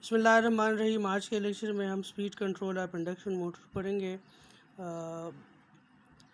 بسم اللہ الرحمن الرحیم۔ آج کے لیکچر میں ہم speed control of induction motor پڑھیں گے۔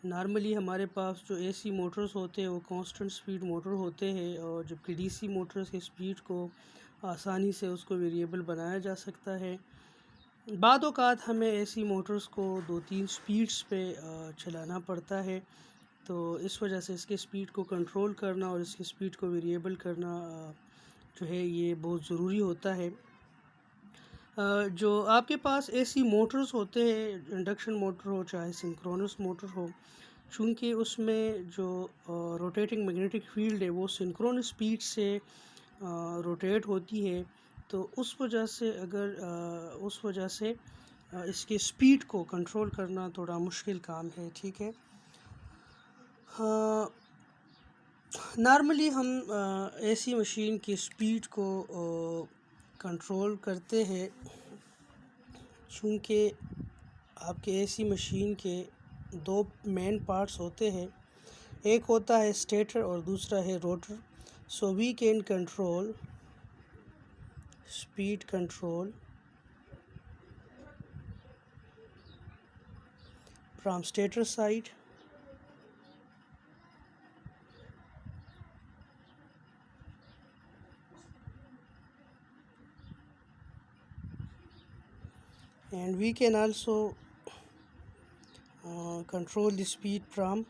نارملی ہمارے پاس جو اے سی موٹرز ہوتے ہیں وہ کانسٹنٹ سپیڈ موٹر ہوتے ہیں، اور جبکہ ڈی سی موٹرز کی سپیڈ کو آسانی سے اس کو ویریبل بنایا جا سکتا ہے۔ بعض اوقات ہمیں اے سی موٹرز کو 2-3 سپیڈز پہ چلانا پڑتا ہے، تو اس وجہ سے اس کے سپیڈ کو کنٹرول کرنا اور اس کی سپیڈ کو ویریبل کرنا جو ہے یہ بہت ضروری ہوتا ہے۔ جو آپ کے پاس اے سی موٹرز ہوتے ہیں، انڈکشن موٹر ہو چاہے سنکرونس موٹر ہو، چونکہ اس میں جو روٹیٹنگ میگنیٹک فیلڈ ہے وہ سنکرونس سپیڈ سے روٹیٹ ہوتی ہے، تو اس وجہ سے اس کے سپیڈ کو کنٹرول کرنا تھوڑا مشکل کام ہے، ٹھیک ہے۔ نارملی ہم اے سی مشین کی سپیڈ کو کنٹرول کرتے ہیں، چونکہ آپ کے اے سی مشین کے 2 مین پارٹس ہوتے ہیں، ایک ہوتا ہے اسٹیٹر اور دوسرا ہے rotor. So we can control speed control from stator side and we can also control the speed from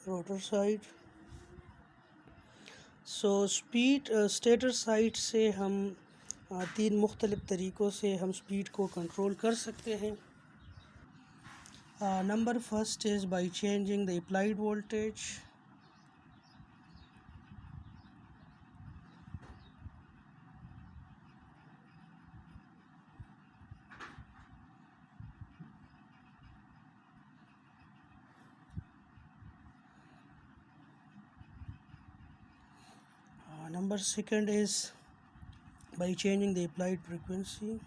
rotor side. So speed stator side سے ہم 3 مختلف طریقوں سے ہم اسپیڈ کو کنٹرول کر سکتے ہیں۔ Number first is by changing the applied voltage. Number second is by changing the applied frequency.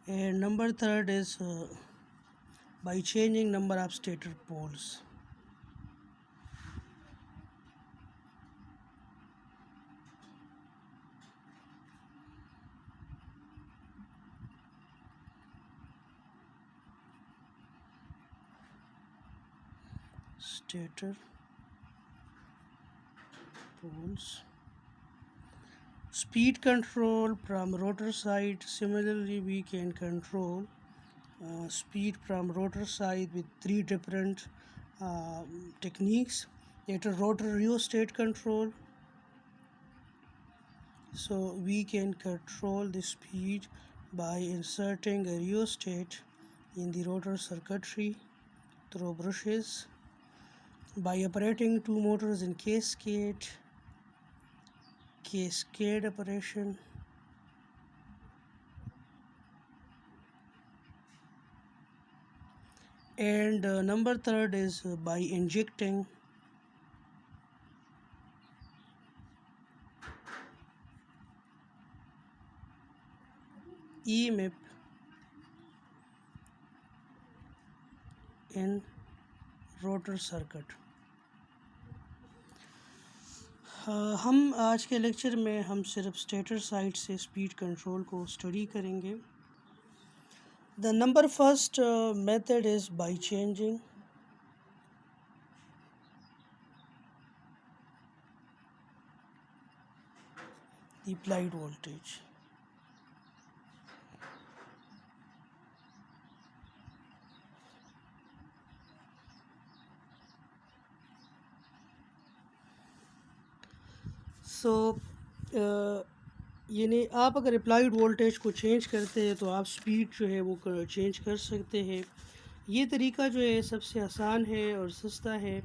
And number third is by changing number of stator poles. Stator poles. Speed control from rotor side. Similarly, we can control speed from rotor side with 3 different techniques. It is rotor rheostat control. So we can control the speed by inserting a rheostat in the rotor circuitry through brushes, by operating 2 motors in cascade operation, and number third is by injecting EMF in rotor circuit. ہم آج کے lecture میں ہم صرف اسٹیٹر side سے speed control کو study کریں گے۔ The number first method is by changing the applied voltage. یعنی آپ اگر اپلائیڈ وولٹیج کو چینج کرتے ہیں تو آپ سپیڈ جو ہے وہ چینج کر سکتے ہیں۔ یہ طریقہ جو ہے سب سے آسان ہے اور سستا ہے،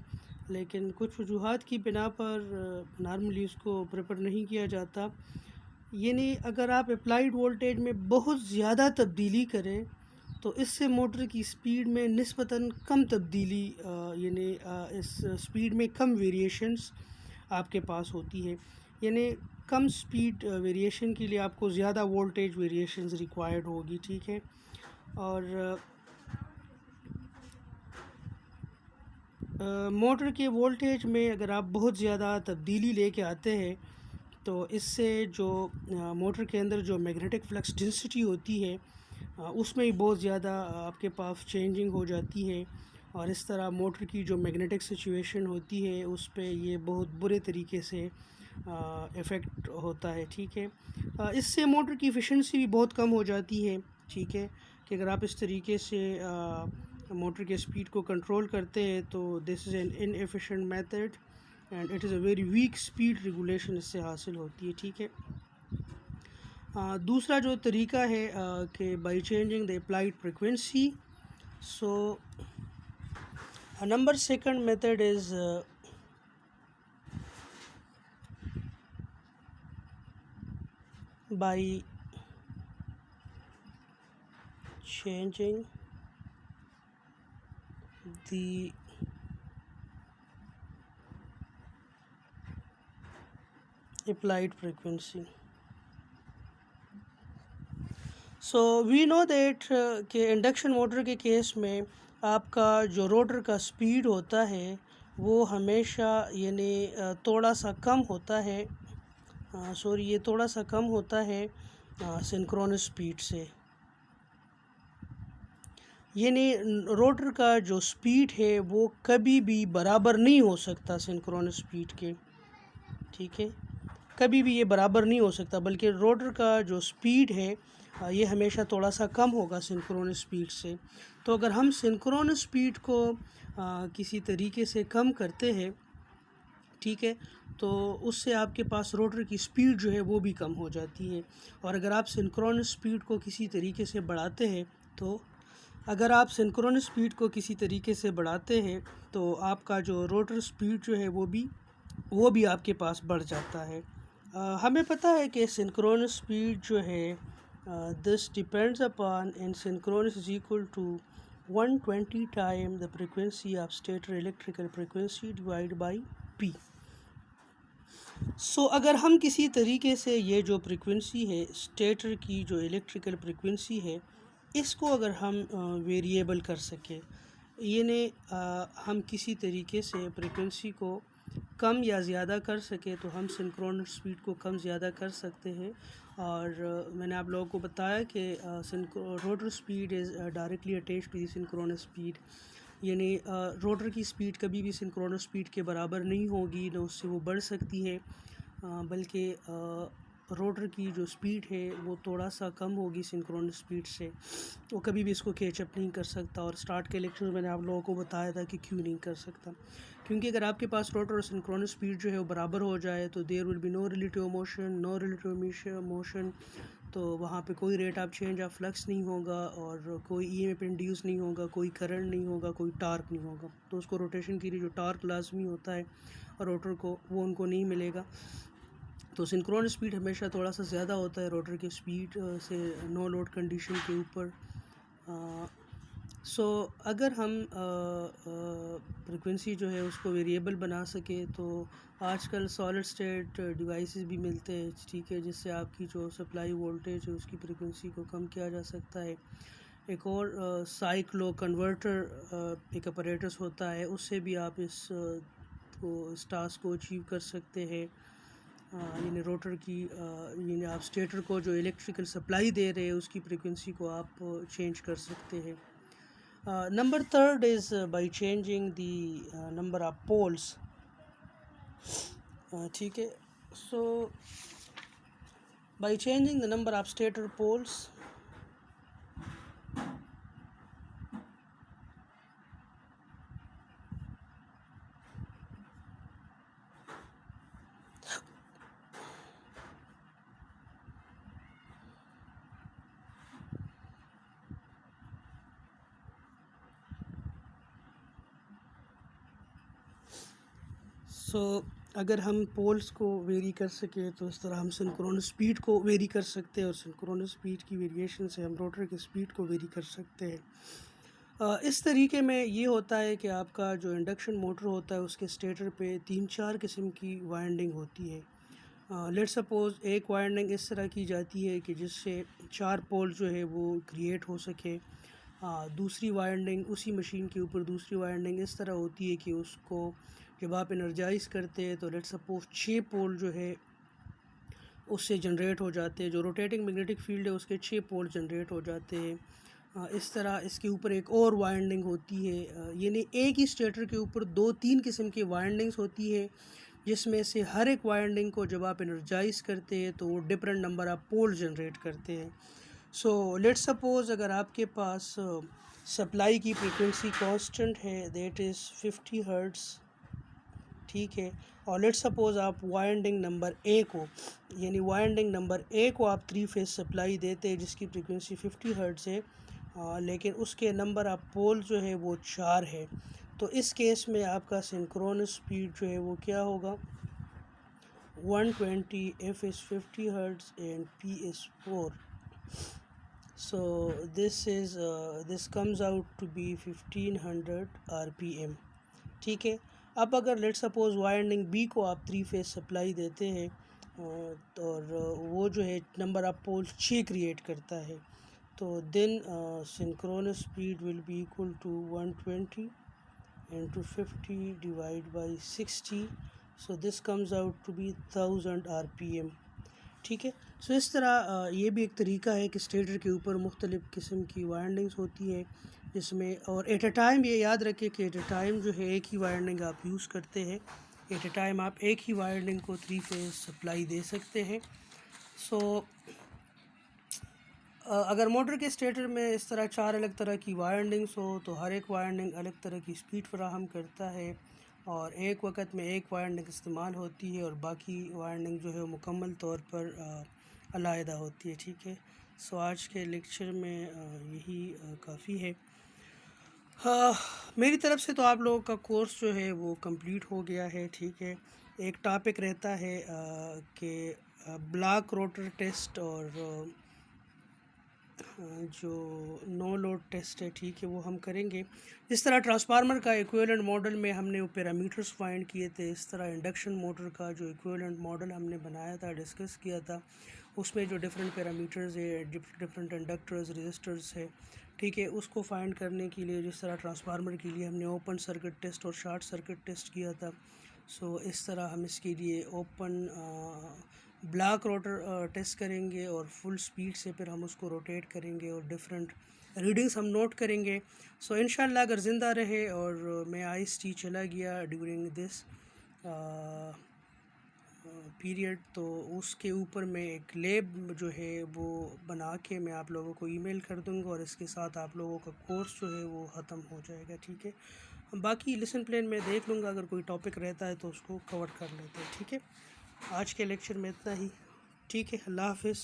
لیکن کچھ وجوہات کی بنا پر نارملی اس کو پریفر نہیں کیا جاتا۔ یعنی اگر آپ اپلائیڈ وولٹیج میں بہت زیادہ تبدیلی کریں تو اس سے موٹر کی سپیڈ میں نسبتاً کم تبدیلی یعنی اس سپیڈ میں کم ویریشنز آپ کے پاس ہوتی ہے، یعنی کم سپیڈ ویریشن کے لیے آپ کو زیادہ وولٹیج ویریشنز ریکوائرڈ ہوگی، ٹھیک ہے۔ اور موٹر کے وولٹیج میں اگر آپ بہت زیادہ تبدیلی لے کے آتے ہیں تو اس سے جو موٹر کے اندر جو میگنیٹک فلکس ڈینسٹی ہوتی ہے اس میں بہت زیادہ آپ کے پاس چینجنگ ہو جاتی ہے، اور اس طرح موٹر کی جو میگنیٹک سچویشن ہوتی ہے اس پہ یہ بہت برے طریقے سے افیکٹ ہوتا ہے، ٹھیک ہے۔ اس سے موٹر کی ایفیشنسی بھی بہت کم ہو جاتی ہے، ٹھیک ہے، کہ اگر آپ اس طریقے سے موٹر کے سپیڈ کو کنٹرول کرتے ہیں تو this is an inefficient method and it is a very weak speed regulation اس سے حاصل ہوتی ہے، ٹھیک ہے۔ دوسرا جو طریقہ ہے کہ by changing the applied frequency, so number second method is by changing the applied frequency. So we know that کہ انڈکشن موٹر کے کیس میں آپ کا جو روٹر کا سپیڈ ہوتا ہے وہ ہمیشہ یعنی تھوڑا سا کم ہوتا ہے، یہ تھوڑا سا کم ہوتا ہے سنکرونس سپیڈ سے، یعنی روٹر کا جو سپیڈ ہے وہ کبھی بھی برابر نہیں ہو سکتا سنکرونس سپیڈ کے، ٹھیک ہے، کبھی بھی یہ برابر نہیں ہو سکتا، بلکہ روٹر کا جو سپیڈ ہے یہ ہمیشہ تھوڑا سا کم ہوگا سنکرونس سپیڈ سے۔ تو اگر ہم سنکرونس سپیڈ کو کسی طریقے سے کم کرتے ہیں، ٹھیک ہے، تو اس سے آپ کے پاس روٹر کی سپیڈ جو ہے وہ بھی کم ہو جاتی ہے، اور اگر آپ سنکرونس سپیڈ کو کسی طریقے سے بڑھاتے ہیں تو آپ کا جو روٹر سپیڈ جو ہے وہ بھی آپ کے پاس بڑھ جاتا ہے۔ ہمیں پتہ ہے کہ سنکرونس سپیڈ جو ہے this depends upon N synchronous is equal to 120 times the frequency of stator electrical frequency divide by P. So اگر ہم کسی طریقے سے یہ جو فریکوینسی ہے اسٹیٹر کی جو الیکٹریکل فریکوینسی ہے اس کو اگر ہم ویریبل کر سکیں، یعنی ہم کسی طریقے سے فریکوینسی کو کم یا زیادہ کر سکے تو ہم سنکرونس سپیڈ کو کم زیادہ کر سکتے ہیں، اور میں نے آپ لوگوں کو بتایا کہ rotor speed is directly attach to the synchronous speed, یعنی روٹر کی سپیڈ کبھی بھی سنکرونس سپیڈ کے برابر نہیں ہوگی، نہ اس سے وہ بڑھ سکتی ہے، بلکہ روٹر کی جو سپیڈ ہے وہ تھوڑا سا کم ہوگی سنکرونس سپیڈ سے، وہ کبھی بھی اس کو کیچ اپ نہیں کر سکتا۔ اور سٹارٹ کے لیکچر میں نے آپ لوگوں کو بتایا تھا کہ کیوں نہیں کر سکتا، کیونکہ اگر آپ کے پاس روٹر اور سنکرونس سپیڈ جو ہے وہ برابر ہو جائے تو there will be no relative motion, تو وہاں پہ کوئی rate of change of flux نہیں ہوگا، اور کوئی ای ایم ایف انڈیوس نہیں ہوگا، کوئی کرنٹ نہیں ہوگا، کوئی ٹارک نہیں ہوگا، تو اس کو روٹیشن کے لیے جو ٹارک لازمی ہوتا ہے روٹر کو وہ ان کو نہیں ملے گا۔ تو سنکرونس سپیڈ ہمیشہ تھوڑا سا زیادہ ہوتا ہے روٹر کی سپیڈ سے نو لوڈ کنڈیشن کے اوپر۔ سو اگر ہم فریکوینسی جو ہے اس کو ویریبل بنا سکے تو آج کل سالڈ اسٹیٹ ڈیوائسز بھی ملتے ہیں، ٹھیک ہے، جس سے آپ کی جو سپلائی وولٹیج ہے اس کی فریکوینسی کو کم کیا جا سکتا ہے۔ ایک اور سائیکلو کنورٹر ایک اپریٹس ہوتا ہے، اس سے بھی آپ اس ٹاسک کو اچیو کر سکتے ہیں، یعنی روٹر کی یعنی آپ اسٹیٹر کو جو الیکٹریکل سپلائی دے رہے ہیں اس کی فریکوینسی کو آپ چینج کر سکتے ہیں۔ Number third is by changing the number of poles, ٹھیک ہے، so by changing the number of stator poles So اگر ہم پولس کو ویری کر سکیں تو اس طرح ہم سنکرونس سپیڈ کو ویری کر سکتے ہیں، اور سنکرونس سپیڈ کی ویریشن سے ہم روٹر کی سپیڈ کو ویری کر سکتے ہیں۔ اس طریقے میں یہ ہوتا ہے کہ آپ کا جو انڈکشن موٹر ہوتا ہے اس کے اسٹیٹر پہ 3-4 قسم کی وائنڈنگ ہوتی ہے۔ لیٹ سپوز ایک وائنڈنگ اس طرح کی جاتی ہے کہ جس سے 4 پول جو ہے وہ کریٹ ہو سکے۔ دوسری وائنڈنگ اسی مشین کے اوپر دوسری وائنڈنگ اس طرح ہوتی ہے کہ اس کو جب آپ انرجائز کرتے ہیں تو لیٹ سپوز 6 پول جو ہے اس سے جنریٹ ہو جاتے ہیں، جو روٹیٹنگ میگنیٹک فیلڈ ہے اس کے 6 پول جنریٹ ہو جاتے ہیں۔ اس طرح اس کے اوپر ایک اور وائنڈنگ ہوتی ہے، یعنی ایک ہی اسٹیٹر کے اوپر 2-3 قسم کی وائنڈنگز ہوتی ہے، جس میں سے ہر ایک وائنڈنگ کو جب آپ انرجائز کرتے ہیں تو وہ different number of pole generate کرتے ہیں۔ سو لیٹ سپوز اگر آپ کے پاس سپلائی کی فریکوینسی کانسٹنٹ ہے دیٹ از 50 ہرٹز، ٹھیک ہے، اور لیٹ سپوز آپ وائنڈنگ نمبر اے کو، یعنی وائنڈنگ نمبر اے کو آپ 3 فیز سپلائی دیتے ہیں جس کی فریکوینسی 50 ہرٹز ہے، لیکن اس کے نمبر آف پول جو ہے وہ 4 ہے، تو اس کیس میں آپ کا سنکرونس سپیڈ جو ہے وہ کیا ہوگا؟ 120 F is 50 hertz and P is 4۔ So this comes out to be 1500 RPM، ٹھیک ہے۔ اب اگر لیٹ سپوز وائنڈنگ بی کو آپ 3 فیز سپلائی دیتے ہیں اور وہ جو ہے نمبر آف پول 6 کریٹ کرتا ہے، تو then synchronous speed will be equal to 120 into 50 divided by 60، so this comes out to be 1000 RPM، ٹھیک ہے۔ سو اس طرح یہ بھی ایک طریقہ ہے کہ اسٹیٹر کے اوپر مختلف قسم کی وائنڈنگز ہوتی ہے، جس میں اور ایٹ اے ٹائم یہ یاد رکھے کہ ایٹ اے ٹائم جو ہے ایک ہی وائنڈنگ آپ یوز کرتے ہیں، ایٹ اے ٹائم آپ ایک ہی وائنڈنگ کو 3 فیز سپلائی دے سکتے ہیں۔ سو اگر موٹر کے اسٹیٹر میں اس طرح 4 الگ طرح کی وائنڈنگز ہو تو ہر ایک وائنڈنگ الگ طرح کی سپیڈ فراہم کرتا ہے، اور ایک وقت میں ایک وائنڈنگ استعمال ہوتی ہے اور باقی وائنڈنگ جو ہے وہ مکمل طور پر علیحدہ ہوتی ہے، ٹھیک ہے۔ سو آج کے لیکچر میں یہی کافی ہے۔ میری طرف سے تو آپ لوگوں کا کورس جو ہے وہ کمپلیٹ ہو گیا ہے، ٹھیک ہے۔ ایک ٹاپک رہتا ہے کہ بلاک روٹر ٹیسٹ اور جو نو لوڈ ٹیسٹ ہے، ٹھیک ہے، وہ ہم کریں گے۔ جس طرح ٹرانسفارمر کا ایکویلنٹ ماڈل میں ہم نے وہ پیرامیٹرز فائنڈ کیے تھے، اس طرح انڈکشن موٹر کا جو ایکویلنٹ ماڈل ہم نے بنایا تھا، ڈسکس کیا تھا، اس میں جو ڈفرینٹ پیرامیٹرز ہے، ڈفرینٹ انڈکٹرز، رزسٹرز ہے، ٹھیک ہے، اس کو فائنڈ کرنے کے لیے جس طرح ٹرانسفارمر کے لیے ہم نے اوپن سرکٹ ٹیسٹ اور شارٹ سرکٹ ٹیسٹ کیا تھا، سو اس طرح ہم اس کے لیے اوپن بلاک روٹر ٹیسٹ کریں گے اور فل سپیڈ سے پھر ہم اس کو روٹیٹ کریں گے اور ڈفرینٹ ریڈنگز ہم نوٹ کریں گے۔ سو انشاءاللہ اگر زندہ رہے اور میں IST چلا گیا ڈیورنگ دس پیریڈ تو اس کے اوپر میں ایک لیب جو ہے وہ بنا کے میں آپ لوگوں کو ای میل کر دوں گا، اور اس کے ساتھ آپ لوگوں کا کورس جو ہے وہ ختم ہو جائے گا، ٹھیک ہے۔ باقی لیسن پلان میں دیکھ لوں گا، اگر کوئی ٹاپک رہتا ہے تو اس کو کور کر لیتے ہیں، ٹھیک ہے۔ آج کے لیکچر میں اتنا ہی، ٹھیک ہے، اللہ حافظ۔